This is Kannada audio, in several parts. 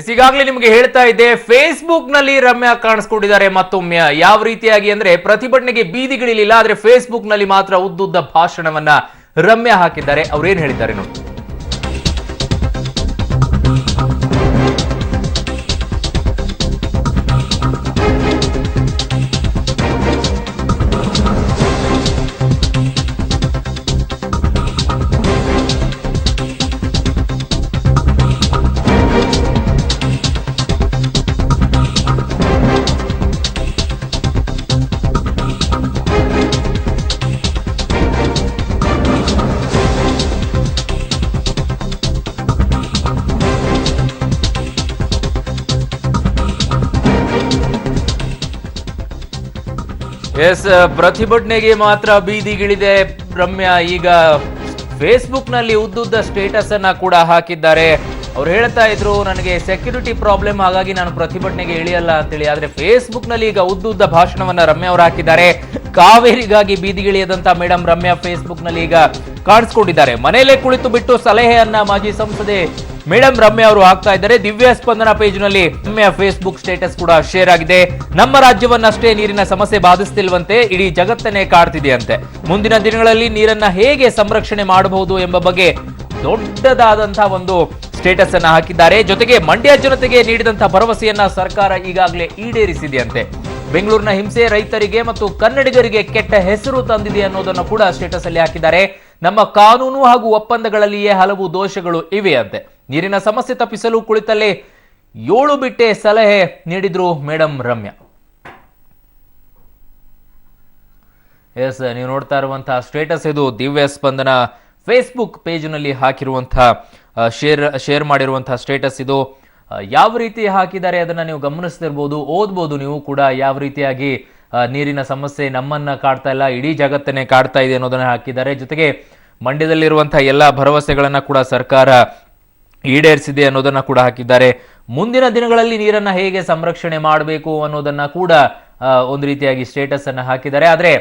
ಈಗಾಗಲೇ ನಿಮಗೆ ಹೇಳ್ತಾ ಇದ್ದೆ, ಫೇಸ್ಬುಕ್ ನಲ್ಲಿ ರಮ್ಯಾ ಕಾಣಿಸ್ಕೊಂಡಿದ್ದಾರೆ ಮತ್ತೊಮ್ಮೆ. ಯಾವ ರೀತಿಯಾಗಿ ಅಂದ್ರೆ ಪ್ರತಿಭಟನೆಗೆ ಬೀದಿಗಿಳಿಲಿಲ್ಲ, ಆದ್ರೆ ಫೇಸ್ಬುಕ್ ನಲ್ಲಿ ಮಾತ್ರ ಉದ್ದುದ್ದ ಭಾಷಣವನ್ನ ರಮ್ಯಾ ಹಾಕಿದ್ದಾರೆ. ಅವ್ರೇನ್ ಹೇಳಿದ್ದಾರೆ ನೋಡಿ. ಎಸ್, ಪ್ರತಿಭಟನೆಗೆ ಮಾತ್ರ ಬೀದಿಗಿಳಿದೆ ರಮ್ಯಾ. ಈಗ ಫೇಸ್ಬುಕ್ ನಲ್ಲಿ ಉದ್ದುದ್ದ ಸ್ಟೇಟಸ್ ಅನ್ನ ಕೂಡ ಹಾಕಿದ್ದಾರೆ. ಅವ್ರು ಹೇಳ್ತಾ ಇದ್ರು, ನನಗೆ ಸೆಕ್ಯೂರಿಟಿ ಪ್ರಾಬ್ಲಮ್, ಹಾಗಾಗಿ ನಾನು ಪ್ರತಿಭಟನೆಗೆ ಇಳಿಯಲ್ಲ ಅಂತೇಳಿ. ಆದ್ರೆ ಫೇಸ್ಬುಕ್ ನಲ್ಲಿ ಈಗ ಉದ್ದುದ್ದ ಭಾಷಣವನ್ನ ರಮ್ಯಾ ಅವರು ಹಾಕಿದ್ದಾರೆ. ಕಾವೇರಿಗಾಗಿ ಬೀದಿಗಿಳಿಯದಂತ ಮೇಡಮ್ ರಮ್ಯಾ ಫೇಸ್ಬುಕ್ ನಲ್ಲಿ ಈಗ ಕಾಣಿಸ್ಕೊಂಡಿದ್ದಾರೆ. ಮನೆಯಲ್ಲೇ ಕುಳಿತು ಬಿಟ್ಟು ಸಲಹೆಯನ್ನ ಮಾಜಿ ಸಂಸದೆ ಮೇಡಮ್ ರಮ್ಯಾ ಅವರು ಹಾಕ್ತಾ ಇದ್ದಾರೆ. ದಿವ್ಯ ಸ್ಪಂದನ ಪೇಜ್ ನಲ್ಲಿ ರಮ್ಯಾ ಫೇಸ್ಬುಕ್ ಸ್ಟೇಟಸ್ ಕೂಡ ಶೇರ್ ಆಗಿದೆ. ನಮ್ಮ ರಾಜ್ಯವನ್ನಷ್ಟೇ ನೀರಿನ ಸಮಸ್ಯೆ ಬಾಧಿಸ್ತಿಲ್ವಂತೆ, ಇಡೀ ಜಗತ್ತನ್ನೇ ಕಾಡ್ತಿದೆಯಂತೆ. ಮುಂದಿನ ದಿನಗಳಲ್ಲಿ ನೀರನ್ನ ಹೇಗೆ ಸಂರಕ್ಷಣೆ ಮಾಡಬಹುದು ಎಂಬ ಬಗ್ಗೆ ದೊಡ್ಡದಾದಂತಹ ಒಂದು ಸ್ಟೇಟಸ್ ಅನ್ನ ಹಾಕಿದ್ದಾರೆ. ಜೊತೆಗೆ ಮಂಡ್ಯ ಜನತೆಗೆ ನೀಡಿದಂತಹ ಭರವಸೆಯನ್ನ ಸರ್ಕಾರ ಈಗಾಗಲೇ ಈಡೇರಿಸಿದೆಯಂತೆ. ಬೆಂಗಳೂರಿನ ಹಿಂಸೆ ರೈತರಿಗೆ ಮತ್ತು ಕನ್ನಡಿಗರಿಗೆ ಕೆಟ್ಟ ಹೆಸರು ತಂದಿದೆ ಅನ್ನೋದನ್ನು ಕೂಡ ಸ್ಟೇಟಸ್ ಅಲ್ಲಿ ಹಾಕಿದ್ದಾರೆ. ನಮ್ಮ ಕಾನೂನು ಹಾಗೂ ಒಪ್ಪಂದಗಳಲ್ಲಿಯೇ ಹಲವು ದೋಷಗಳು ಇವೆ ಅಂತೆ. ನೀರಿನ ಸಮಸ್ಯೆ ತಪ್ಪಿಸಲು ಕುಳಿತಲ್ಲೇ 7 ಬಿಟ್ಟೆ ಸಲಹೆ ನೀಡಿದ್ರು ಮೇಡಮ್ ರಮ್ಯಾ. ಎಸ್, ನೀವು ನೋಡ್ತಾ ಇರುವಂತಹ ಸ್ಟೇಟಸ್ ಇದು ದಿವ್ಯ ಸ್ಪಂದನ ಫೇಸ್ಬುಕ್ ಪೇಜ್ ನಲ್ಲಿ ಹಾಕಿರುವಂತಹ ಶೇರ್ ಮಾಡಿರುವಂತಹ ಸ್ಟೇಟಸ್ ಇದು. ಯಾವ ರೀತಿ ಹಾಕಿದ್ದಾರೆ ಅದನ್ನ ನೀವು ಗಮನಿಸ್ತಿರ್ಬೋದು, ಓದ್ಬೋದು ನೀವು ಕೂಡ. ಯಾವ ರೀತಿಯಾಗಿ ನೀರಿನ ಸಮಸ್ಯೆ ನಮ್ಮನ್ನ ಕಾಡ್ತಾ ಇಲ್ಲ, ಇಡೀ ಜಗತ್ತನ್ನೇ ಕಾಡ್ತಾ ಇದೆ ಅನ್ನೋದನ್ನ ಹಾಕಿದ್ದಾರೆ. ಜೊತೆಗೆ ಮಂಡ್ಯದಲ್ಲಿರುವಂತಹ ಎಲ್ಲಾ ಭರವಸೆಗಳನ್ನ ಕೂಡ ಸರ್ಕಾರ ಈಡೇರಿಸಿದೆ ಅನ್ನೋದನ್ನ ಕೂಡ ಹಾಕಿದ್ದಾರೆ. ಮುಂದಿನ ದಿನಗಳಲ್ಲಿ ನೀರನ್ನ ಹೇಗೆ ಸಂರಕ್ಷಣೆ ಮಾಡಬೇಕು ಅನ್ನೋದನ್ನ ಕೂಡ ಒಂದು ರೀತಿಯಾಗಿ ಸ್ಟೇಟಸ್ ಅನ್ನ ಹಾಕಿದ್ದಾರೆ. ಆದ್ರೆ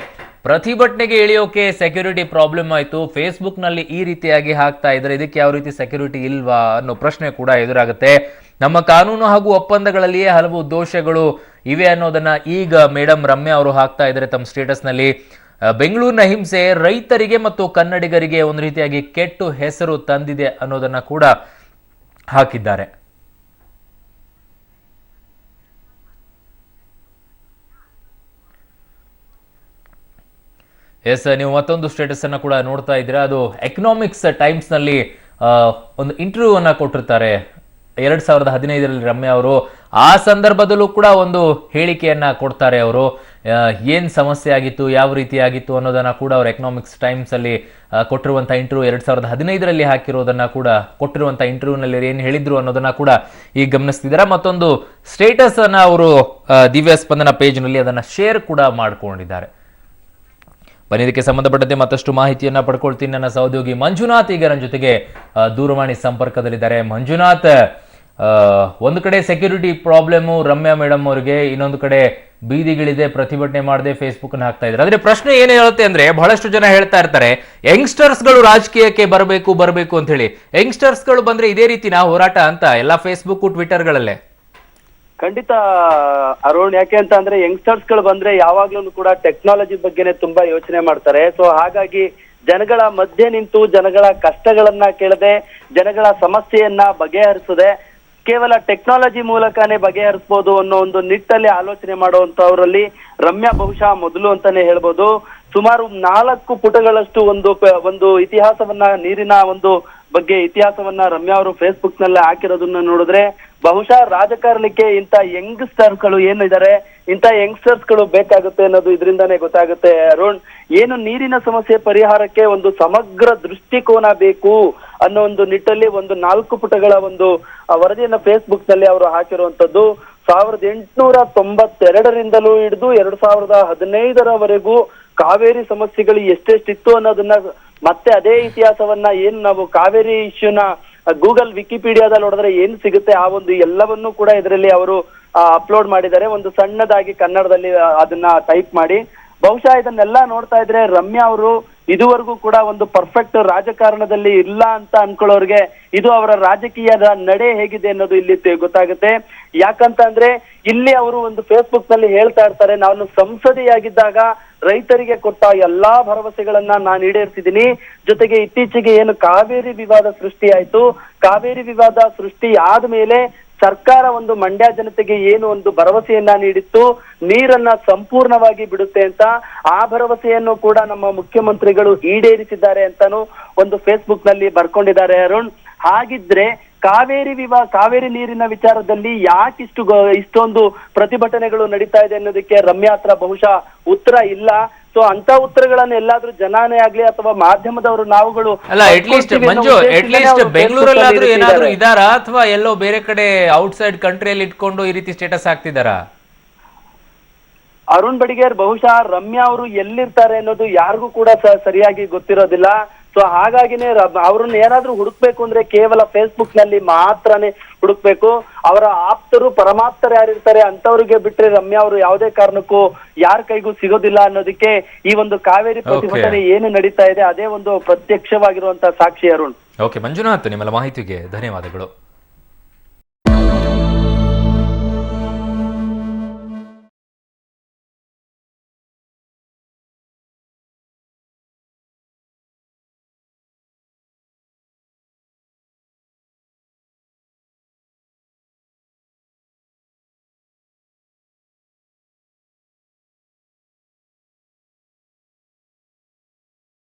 ಪ್ರತಿಭಟನೆಗೆ ಇಳಿಯೋಕೆ ಸೆಕ್ಯೂರಿಟಿ ಪ್ರಾಬ್ಲಮ್ ಆಯ್ತು, ಫೇಸ್ಬುಕ್ ನಲ್ಲಿ ಈ ರೀತಿಯಾಗಿ ಹಾಕ್ತಾ ಇದ್ರೆ ಇದಕ್ಕೆ ಯಾವ ರೀತಿ ಸೆಕ್ಯೂರಿಟಿ ಇಲ್ವಾ ಅನ್ನೋ ಪ್ರಶ್ನೆ ಕೂಡ ಎದುರಾಗುತ್ತೆ. ನಮ್ಮ ಕಾನೂನು ಹಾಗೂ ಒಪ್ಪಂದಗಳಲ್ಲಿಯೇ ಹಲವು ದೋಷಗಳು ಇವೆ ಅನ್ನೋದನ್ನ ಈಗ ಮೇಡಮ್ ರಮ್ಯಾ ಅವರು ಹಾಕ್ತಾ ಇದ್ದಾರೆ ತಮ್ಮ ಸ್ಟೇಟಸ್ ನಲ್ಲಿ. ಬೆಂಗಳೂರಿನ ಹಿಂಸೆ ರೈತರಿಗೆ ಮತ್ತು ಕನ್ನಡಿಗರಿಗೆ ಒಂದು ರೀತಿಯಾಗಿ ಕೆಟ್ಟು ಹೆಸರು ತಂದಿದೆ ಅನ್ನೋದನ್ನ ಕೂಡ ಹಾಕಿದ್ದಾರೆ. ಎಸ್, ನೀವು ಮತ್ತೊಂದು ಸ್ಟೇಟಸ್ ಅನ್ನ ಕೂಡ ನೋಡ್ತಾ ಇದ್ದೀರಾ. ಅದು ಎಕನಾಮಿಕ್ಸ್ ಟೈಮ್ಸ್ ನಲ್ಲಿ ಒಂದು ಇಂಟರ್ವ್ಯೂ ಅನ್ನ ಕೊಟ್ಟಿರ್ತಾರೆ 2015ರಲ್ಲಿ ರಮ್ಯಾ ಅವರು. ಆ ಸಂದರ್ಭದಲ್ಲೂ ಕೂಡ ಒಂದು ಹೇಳಿಕೆಯನ್ನ ಕೊಡ್ತಾರೆ ಅವರು. ಏನ್ ಸಮಸ್ಯೆ ಆಗಿತ್ತು, ಯಾವ ರೀತಿ ಆಗಿತ್ತು ಅನ್ನೋದನ್ನ ಕೂಡ ಅವರು ಎಕನಾಮಿಕ್ಸ್ ಟೈಮ್ಸ್ ಅಲ್ಲಿ ಕೊಟ್ಟಿರುವಂತಹ ಇಂಟರ್ವ್ಯೂ 2015ರಲ್ಲಿ ಹಾಕಿರೋದನ್ನ ಕೂಡ ಕೊಟ್ಟಿರುವಂತಹ ಇಂಟರ್ವ್ಯೂನಲ್ಲಿ ಏನ್ ಹೇಳಿದ್ರು ಅನ್ನೋದನ್ನ ಕೂಡ ಈಗ ಗಮನಿಸ್ತಿದ್ದಾರೆ. ಮತ್ತೊಂದು ಸ್ಟೇಟಸ್ ಅನ್ನ ಅವರು ದಿವ್ಯ ಸ್ಪಂದನ ಪೇಜ್ ನಲ್ಲಿ ಅದನ್ನ ಶೇರ್ ಕೂಡ ಮಾಡ್ಕೊಂಡಿದ್ದಾರೆ. ಬನ್ನಿ, ಇದಕ್ಕೆ ಸಂಬಂಧಪಟ್ಟಂತೆ ಮತ್ತಷ್ಟು ಮಾಹಿತಿಯನ್ನ ಪಡ್ಕೊಳ್ತೀನಿ. ನನ್ನ ಸಹೋದ್ಯೋಗಿ ಮಂಜುನಾಥ್ ಈಗ ನನ್ನ ಜೊತೆಗೆ ದೂರವಾಣಿ ಸಂಪರ್ಕದಲ್ಲಿದ್ದಾರೆ. ಮಂಜುನಾಥ್, ಒಂದು ಕಡೆ ಸೆಕ್ಯೂರಿಟಿ ಪ್ರಾಬ್ಲಮ್ ರಮ್ಯಾ ಮೇಡಮ್ ಅವರಿಗೆ, ಇನ್ನೊಂದು ಕಡೆ ಬೀದಿಗಿಳಿದೆ, ಪ್ರತಿಭಟನೆ ಮಾಡದೆ ಫೇಸ್ಬುಕ್ ಅನ್ನು ಹಾಕ್ತಾ ಇದ್ದಾರೆ. ಆದ್ರೆ ಪ್ರಶ್ನೆ ಏನ್ ಹೇಳುತ್ತೆ ಅಂದ್ರೆ, ಬಹಳಷ್ಟು ಜನ ಹೇಳ್ತಾ ಇರ್ತಾರೆ ಯಂಗ್ಸ್ಟರ್ಸ್ ಗಳು ರಾಜಕೀಯಕ್ಕೆ ಬರಬೇಕು ಅಂತ ಹೇಳಿ. ಯಂಗ್ಸ್ಟರ್ಸ್ ಗಳು ಬಂದ್ರೆ ಇದೇ ರೀತಿನ ಹೋರಾಟ ಅಂತ ಎಲ್ಲ ಫೇಸ್ಬುಕ್ ಟ್ವಿಟರ್ ಗಳಲ್ಲೇ. ಖಂಡಿತ ಅರುಣ್, ಯಾಕೆ ಅಂತ ಅಂದ್ರೆ ಯಂಗ್ಸ್ಟರ್ಸ್ ಗಳು ಬಂದ್ರೆ ಯಾವಾಗ್ಲೂ ಕೂಡ ಟೆಕ್ನಾಲಜಿ ಬಗ್ಗೆನೆ ತುಂಬಾ ಯೋಚನೆ ಮಾಡ್ತಾರೆ. ಸೊ ಹಾಗಾಗಿ ಜನಗಳ ಮಧ್ಯೆ ನಿಂತು ಜನಗಳ ಕಷ್ಟಗಳನ್ನ ಕೇಳದೆ, ಜನಗಳ ಸಮಸ್ಯೆಯನ್ನ ಬಗೆಹರಿಸದೆ ಕೇವಲ ಟೆಕ್ನಾಲಜಿ ಮೂಲಕನೇ ಬಗೆಹರಿಸಬಹುದು ಅನ್ನೋ ಒಂದು ನಿಟ್ಟಲ್ಲಿ ಆಲೋಚನೆ ಮಾಡುವಂತವರಲ್ಲಿ ರಮ್ಯಾ ಬಹುಶಃ ಮೊದಲು ಅಂತಾನೆ ಹೇಳ್ಬೋದು. ಸುಮಾರು 4 ಪುಟಗಳಷ್ಟು ಒಂದು ಇತಿಹಾಸವನ್ನ, ನೀರಿನ ಒಂದು ಬಗ್ಗೆ ಇತಿಹಾಸವನ್ನ ರಮ್ಯಾ ಅವರು ಫೇಸ್ಬುಕ್ ನಲ್ಲಿ ಹಾಕಿರೋದನ್ನ ನೋಡಿದ್ರೆ ಬಹುಶಃ ರಾಜಕಾರಣಕ್ಕೆ ಇಂಥ ಯಂಗ್ಸ್ಟರ್ಸ್ ಗಳು ಏನಿದ್ದಾರೆ, ಇಂಥ ಯಂಗ್ಸ್ಟರ್ಸ್ ಗಳು ಬೇಕಾಗುತ್ತೆ ಅನ್ನೋದು ಇದರಿಂದಾನೇ ಗೊತ್ತಾಗುತ್ತೆ ಅರುಣ್. ಏನು ನೀರಿನ ಸಮಸ್ಯೆ ಪರಿಹಾರಕ್ಕೆ ಒಂದು ಸಮಗ್ರ ದೃಷ್ಟಿಕೋನ ಬೇಕು ಅನ್ನೋ ಒಂದು ನಿಟ್ಟಲ್ಲಿ ಒಂದು 4 ಪುಟಗಳ ಒಂದು ವರದಿಯನ್ನ ಫೇಸ್ಬುಕ್ ನಲ್ಲಿ ಅವರು ಹಾಕಿರುವಂತದ್ದು. 1892ರಿಂದಲೂ ಹಿಡಿದು 2015ರವರೆಗೂ ಕಾವೇರಿ ಸಮಸ್ಯೆಗಳು ಎಷ್ಟೆಷ್ಟಿತ್ತು ಅನ್ನೋದನ್ನ, ಮತ್ತೆ ಅದೇ ಇತಿಹಾಸವನ್ನ ಏನು ನಾವು ಕಾವೇರಿ ಇಶ್ಯೂನ ಗೂಗಲ್ ವಿಕಿಪೀಡಿಯಾದಲ್ಲಿ ನೋಡಿದ್ರೆ ಏನ್ ಸಿಗುತ್ತೆ ಆ ಒಂದು ಎಲ್ಲವನ್ನೂ ಕೂಡ ಇದರಲ್ಲಿ ಅವರು ಅಪ್ಲೋಡ್ ಮಾಡಿದ್ದಾರೆ. ಒಂದು ಸಣ್ಣದಾಗಿ ಕನ್ನಡದಲ್ಲಿ ಅದನ್ನ ಟೈಪ್ ಮಾಡಿ. ಬಹುಶಃ ಇದನ್ನೆಲ್ಲ ನೋಡ್ತಾ ಇದ್ರೆ ರಮ್ಯಾ ಅವರು ಇದುವರೆಗೂ ಕೂಡ ಒಂದು ಪರ್ಫೆಕ್ಟ್ ರಾಜಕಾರಣದಲ್ಲಿ ಇಲ್ಲ ಅಂತ ಅನ್ಕೊಳ್ಳೋರ್ಗೆ ಇದು ಅವರ ರಾಜಕೀಯದ ನಡೆ ಹೇಗಿದೆ ಅನ್ನೋದು ಇಲ್ಲಿ ಗೊತ್ತಾಗುತ್ತೆ. ಯಾಕಂತ ಅಂದ್ರೆ ಇಲ್ಲಿ ಅವರು ಒಂದು ಫೇಸ್ಬುಕ್ ನಲ್ಲಿ ಹೇಳ್ತಾ ಇರ್ತಾರೆ, ನಾನು ಸಂಸದೆಯಾಗಿದ್ದಾಗ ರೈತರಿಗೆ ಕೊಟ್ಟ ಎಲ್ಲಾ ಭರವಸೆಗಳನ್ನ ನಾನು ಈಡೇರಿಸಿದ್ದೀನಿ. ಜೊತೆಗೆ ಇತ್ತೀಚೆಗೆ ಏನು ಕಾವೇರಿ ವಿವಾದ ಸೃಷ್ಟಿ ಆಯ್ತು, ಕಾವೇರಿ ವಿವಾದ ಸೃಷ್ಟಿ ಆದ್ಮೇಲೆ ಸರ್ಕಾರ ಒಂದು ಮಂಡ್ಯ ಜನತೆಗೆ ಏನು ಒಂದು ಭರವಸೆಯನ್ನ ನೀಡಿತ್ತು, ನೀರನ್ನ ಸಂಪೂರ್ಣವಾಗಿ ಬಿಡುತ್ತೆ ಅಂತ, ಆ ಭರವಸೆಯನ್ನು ಕೂಡ ನಮ್ಮ ಮುಖ್ಯಮಂತ್ರಿಗಳು ಈಡೇರಿಸಿದ್ದಾರೆ ಅಂತಾನು ಒಂದು ಫೇಸ್ಬುಕ್ ನಲ್ಲಿ ಬರ್ಕೊಂಡಿದ್ದಾರೆ ಅರುಣ್. ಹಾಗಿದ್ರೆ ಕಾವೇರಿ ನೀರಿನ ವಿಚಾರದಲ್ಲಿ ಯಾಕೆ ಇಷ್ಟೊಂದು ಪ್ರತಿಭಟನೆಗಳು ನಡೀತಾ ಇದೆ ಅನ್ನೋದಕ್ಕೆ ರಮ್ಯಾ ಹತ್ರ ಬಹುಶಃ ಉತ್ತರ ಇಲ್ಲ. ಸೊ ಅಂತ ಉತ್ತರಗಳನ್ನ ಎಲ್ಲಾದ್ರೂ ಜನಾನೇ ಆಗ್ಲಿ ಅಥವಾ ಮಾಧ್ಯಮದವರು ನಾವುಗಳು ಅಲ್ಲ, ಅಟ್ಲೀಸ್ಟ್ ಮಂಜು ಅಟ್ಲೀಸ್ಟ್ ಬೆಂಗಳೂರಲ್ಲಾದ್ರೂ ಏನಾದ್ರೂ ಇದಾರಾ ಅಥವಾ ಎಲ್ಲೋ ಬೇರೆ ಕಡೆ ಔಟ್ಸೈಡ್ ಕಂಟ್ರಿಯಲ್ಲಿ ಇಟ್ಕೊಂಡು ಈ ರೀತಿ ಸ್ಟೇಟಸ್ ಹಾಕ್ತಿದಾರಾ? ಅರುಣ್ ಬಡಿಗೇರ್ ಬಹುಶಃ ರಮ್ಯಾ ಅವರು ಎಲ್ಲಿರ್ತಾರೆ ಅನ್ನೋದು ಯಾರಿಗೂ ಕೂಡ ಸರಿಯಾಗಿ ಗೊತ್ತಿರೋದಿಲ್ಲ. ಸೊ ಹಾಗಾಗಿನೇ ಅವ್ರನ್ನ ಏನಾದ್ರೂ ಹುಡುಕ್ಬೇಕು ಅಂದ್ರೆ ಕೇವಲ ಫೇಸ್ಬುಕ್ ನಲ್ಲಿ ಮಾತ್ರನೇ ಹುಡುಕ್ಬೇಕು. ಅವರ ಆಪ್ತರು ಪರಮಾಪ್ತರು ಯಾರಿರ್ತಾರೆ ಅಂತವ್ರಿಗೆ ಬಿಟ್ರೆ ರಮ್ಯಾ ಅವರು ಯಾವುದೇ ಕಾರಣಕ್ಕೂ ಯಾರ ಕೈಗೂ ಸಿಗೋದಿಲ್ಲ ಅನ್ನೋದಕ್ಕೆ ಈ ಒಂದು ಕಾವೇರಿ ಪ್ರತಿಭಟನೆ ಏನು ನಡೀತಾ ಇದೆ ಅದೇ ಒಂದು ಪ್ರತ್ಯಕ್ಷವಾಗಿರುವಂತಹ ಸಾಕ್ಷಿ ಅರುಣ್. ಓಕೆ ಮಂಜುನಾಥ್, ನಿಮ್ಮೆಲ್ಲ ಮಾಹಿತಿಗೆ ಧನ್ಯವಾದಗಳು.